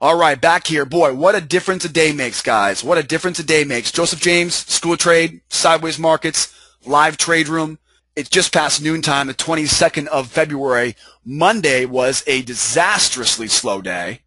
All right, back here. Boy, what a difference a day makes, guys. What a difference a day makes. Joseph James, School of Trade, Sideways Markets, live trade room. It's just past noontime, the 22nd of February. Monday was a disastrously slow day.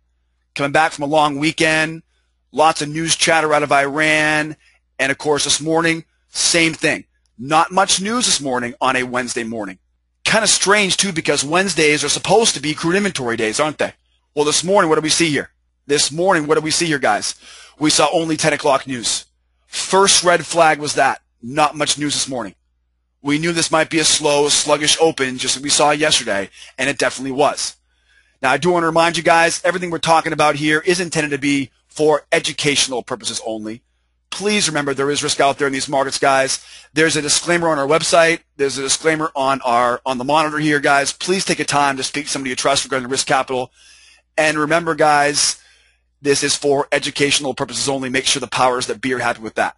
Coming back from a long weekend, lots of news chatter out of Iran. And, of course, this morning, same thing. Not much news this morning on a Wednesday morning. Kind of strange, too, because Wednesdays are supposed to be crude inventory days, aren't they? Well, this morning, what do we see here? This morning, what do we see here, guys? We saw only 10 o'clock news. First red flag was that. Not much news this morning. We knew this might be a slow, sluggish open, just like we saw yesterday, and it definitely was. Now, I do want to remind you guys, everything we're talking about here is intended to be for educational purposes only. Please remember there is risk out there in these markets, guys. There's a disclaimer on our website. There's a disclaimer on the monitor here, guys. Please take a time to speak to somebody you trust regarding risk capital. And remember, guys, this is for educational purposes only. Make sure the powers that be are happy with that.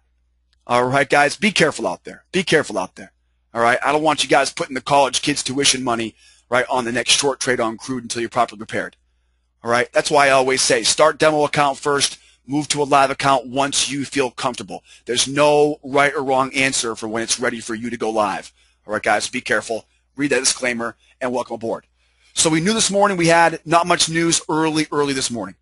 All right, guys, be careful out there. Be careful out there. All right, I don't want you guys putting the college kids' tuition money right on the next short trade on crude until you're properly prepared. All right, that's why I always say start demo account first, move to a live account once you feel comfortable. There's no right or wrong answer for when it's ready for you to go live. All right, guys, be careful. Read that disclaimer and welcome aboard. So we knew this morning we had not much news early this morning.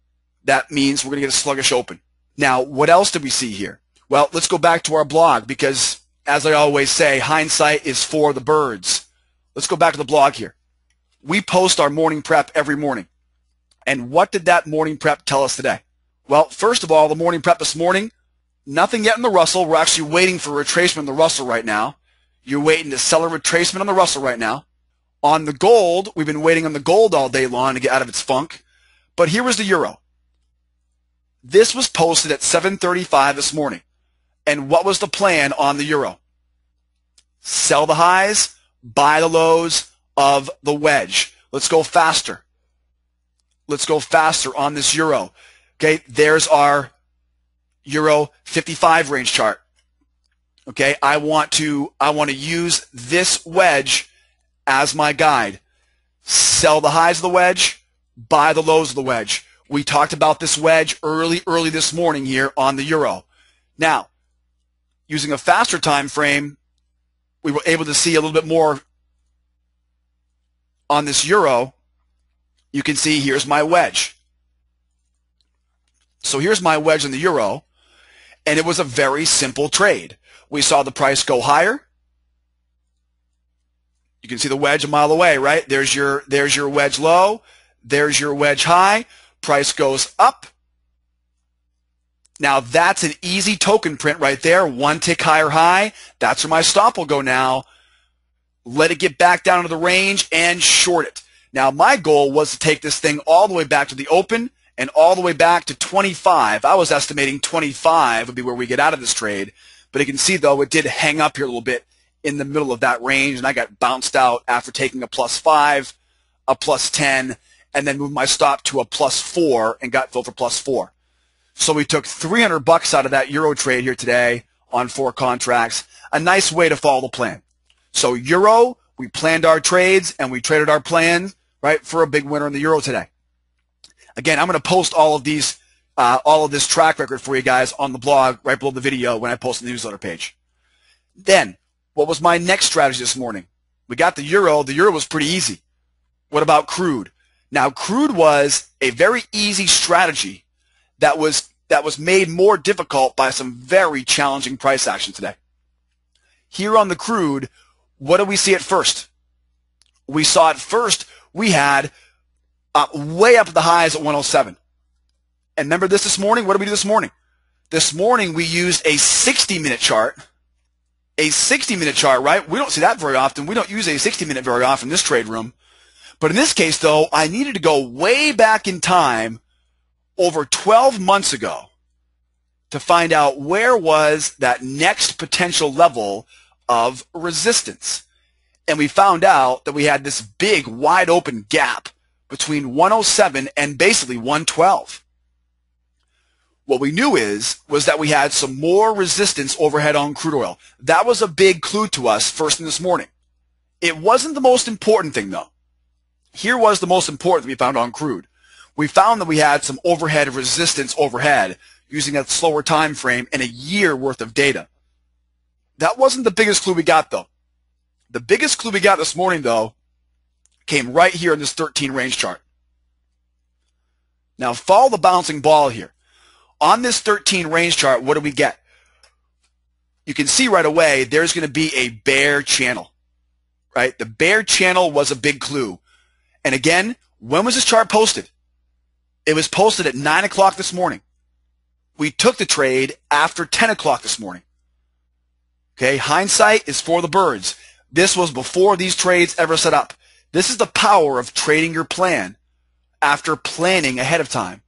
That means we're going to get a sluggish open. Now, what else did we see here? Well, let's go back to our blog because, as I always say, hindsight is for the birds. Let's go back to the blog here. We post our morning prep every morning. And what did that morning prep tell us today? Well, first of all, the morning prep this morning, nothing yet in the Russell. We're actually waiting for retracement in the Russell right now. You're waiting to sell a retracement on the Russell right now. On the gold, we've been waiting on the gold all day long to get out of its funk. But here was the euro. This was posted at 7:35 this morning. And what was the plan on the euro? Sell the highs, buy the lows of the wedge. Let's go faster. Let's go faster on this euro. Okay, there's our euro 55 range chart. Okay, I want to use this wedge as my guide. Sell the highs of the wedge, buy the lows of the wedge. We talked about this wedge early this morning here on the euro. Now, using a faster time frame, we were able to see a little bit more on this euro. You can see here's my wedge. So here's my wedge in the euro, and it was a very simple trade. We saw the price go higher. You can see the wedge a mile away, right? There's your wedge low. There's your wedge high. Price goes up. Now that's an easy token print right there. One tick higher high. That's where my stop will go now. Let it get back down to the range and short it. Now my goal was to take this thing all the way back to the open and all the way back to 25. I was estimating 25 would be where we get out of this trade. But you can see, though, it did hang up here a little bit in the middle of that range, and I got bounced out after taking a +5, a +10, and then moved my stop to a +4 and got filled for +4. So we took $300 out of that euro trade here today on 4 contracts. A nice way to follow the plan. So euro, we planned our trades and we traded our plan, right, for a big winner in the euro today. Again, I'm going to post all of these, all of this track record for you guys on the blog right below the video when I post the newsletter page. Then, what was my next strategy this morning? We got the euro. The euro was pretty easy. What about crude? Now, crude was a very easy strategy that was made more difficult by some very challenging price action today. Here on the crude, what do we see at first? We saw at first we had way up at the highs at 107. And remember this morning? What did we do this morning? This morning we used a 60-minute chart. A 60-minute chart, right? We don't see that very often. We don't use a 60-minute very often in this trade room. But in this case, though, I needed to go way back in time over 12 months ago to find out where was that next potential level of resistance. And we found out that we had this big wide open gap between 107 and basically 112. What we knew was that we had some more resistance overhead on crude oil. That was a big clue to us first thing this morning. It wasn't the most important thing, though. Here was the most important thing we found on crude. we found that we had some overhead resistance overhead using that slower time frame and a year worth of data. That wasn't the biggest clue we got, though. The biggest clue we got this morning, though, came right here in this 13 range chart. Now, follow the bouncing ball here. On this 13 range chart, what do we get? You can see right away there's going to be a bear channel, right? The bear channel was a big clue. And again, when was this chart posted? It was posted at 9 o'clock this morning. We took the trade after 10 o'clock this morning. Okay, hindsight is for the birds. This was before these trades ever set up. This is the power of trading your plan after planning ahead of time.